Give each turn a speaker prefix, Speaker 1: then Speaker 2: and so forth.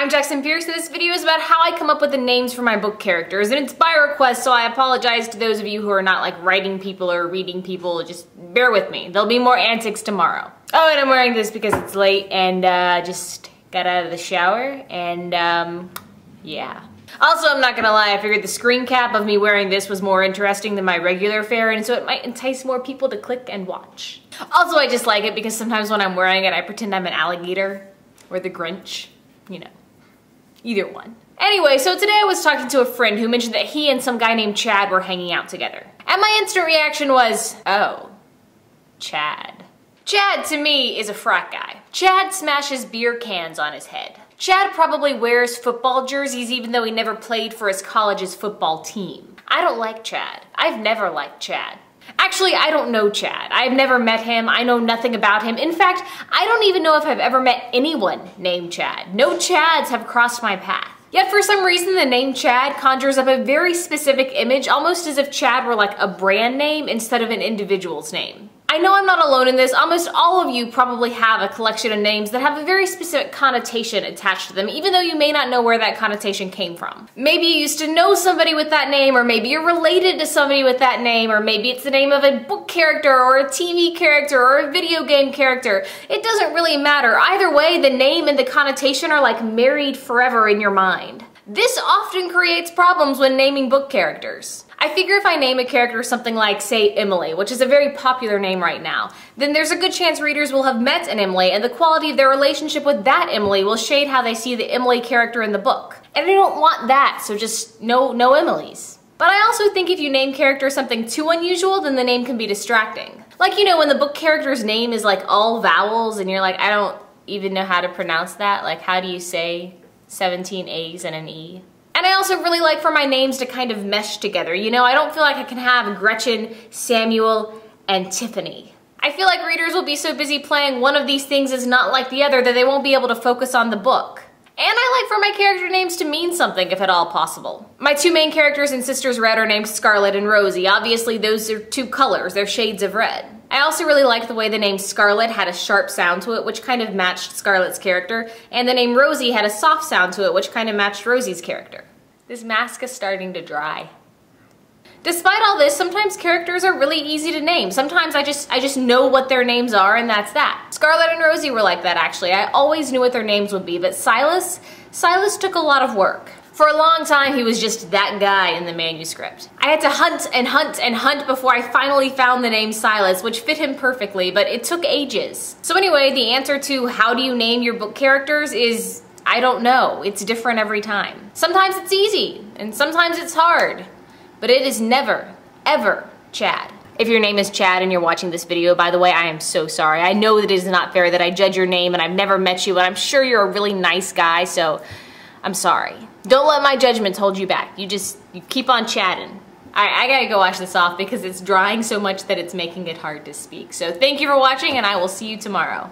Speaker 1: I'm Jackson Pearce, and this video is about how I come up with the names for my book characters, and it's by request, so I apologize to those of you who are not like writing people or reading people. Just bear with me. There'll be more antics tomorrow. Oh, and I'm wearing this because it's late and just got out of the shower, and yeah. Also, I'm not gonna lie, I figured the screen cap of me wearing this was more interesting than my regular fare, and so it might entice more people to click and watch. Also, I just like it because sometimes when I'm wearing it, I pretend I'm an alligator or the Grinch, you know. Either one. Anyway, so today I was talking to a friend who mentioned that he and some guy named Chad were hanging out together. And my instant reaction was, oh, Chad. Chad, to me, is a frat guy. Chad smashes beer cans on his head. Chad probably wears football jerseys even though he never played for his college's football team. I don't like Chad. I've never liked Chad. Actually, I don't know Chad. I've never met him. I know nothing about him. In fact, I don't even know if I've ever met anyone named Chad. No Chads have crossed my path. Yet for some reason, the name Chad conjures up a very specific image, almost as if Chad were like a brand name instead of an individual's name. I know I'm not alone in this. Almost all of you probably have a collection of names that have a very specific connotation attached to them, even though you may not know where that connotation came from. Maybe you used to know somebody with that name, or maybe you're related to somebody with that name, or maybe it's the name of a book character, or a TV character, or a video game character. It doesn't really matter. Either way, the name and the connotation are like married forever in your mind. This often creates problems when naming book characters. I figure if I name a character something like, say, Emily, which is a very popular name right now, then there's a good chance readers will have met an Emily, and the quality of their relationship with that Emily will shade how they see the Emily character in the book. And I don't want that, so just no Emilys. But I also think if you name characters something too unusual, then the name can be distracting. Like, you know, when the book character's name is like all vowels and you're like, I don't even know how to pronounce that. Like, how do you say 17 A's and an E? And I also really like for my names to kind of mesh together. You know, I don't feel like I can have Gretchen, Samuel, and Tiffany. I feel like readers will be so busy playing one of these things is not like the other that they won't be able to focus on the book. And I like for my character names to mean something if at all possible. My two main characters in Sisters Red are named Scarlet and Rosie. Obviously those are two colors, they're shades of red. I also really liked the way the name Scarlet had a sharp sound to it, which kind of matched Scarlet's character, and the name Rosie had a soft sound to it, which kind of matched Rosie's character. This mask is starting to dry. Despite all this, sometimes characters are really easy to name. Sometimes I just know what their names are and that's that. Scarlet and Rosie were like that actually. I always knew what their names would be, but Silas took a lot of work. For a long time, he was just that guy in the manuscript. I had to hunt and hunt and hunt before I finally found the name Silas, which fit him perfectly, but it took ages. So anyway, the answer to how do you name your book characters is, I don't know. It's different every time. Sometimes it's easy, and sometimes it's hard, but it is never, ever Chad. If your name is Chad and you're watching this video, by the way, I am so sorry. I know that it is not fair that I judge your name and I've never met you, but I'm sure you're a really nice guy, so I'm sorry. Don't let my judgments hold you back. You keep on chatting. I gotta go wash this off because it's drying so much that it's making it hard to speak. So thank you for watching, and I will see you tomorrow.